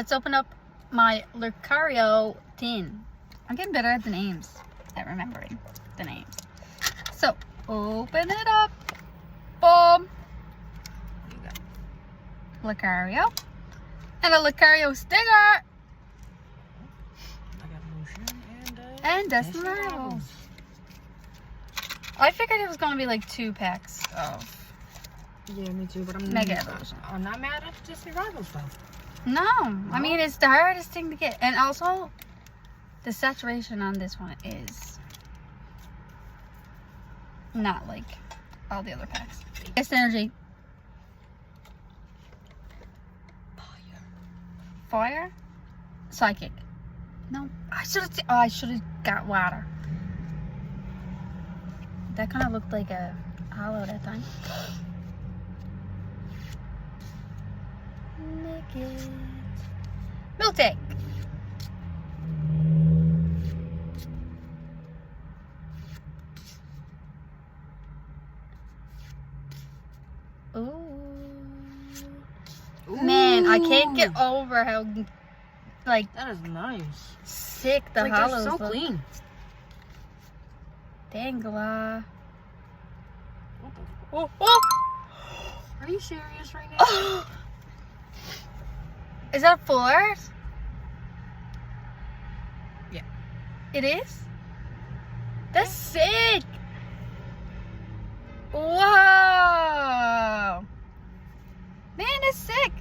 Let's open up my Lucario tin. I'm getting better at the names, at remembering the names. So, open it up. Boom. Lucario. And a Lucario sticker. I got Motion And Dustin Rivals. I figured it was going to be like 2 packs of... Yeah, me too, but I'm Mega Evolution. I'm not mad at Dustin Rivals though. No, I mean, it's the hardest thing to get. And also, the saturation on this one is not like all the other packs. It's energy. Fire? Psychic. No, I should have got water. That kind of looked like a hollow that time. Naked. Miltank. Ooh. Man, I can't get over how like That is nice. sick the Like, hollows they're so look. clean. Dangla. What the- Oh, oh. Are you serious right now? Oh. Is that a full art? Yeah. It is? That's sick! Whoa! Man, that's sick!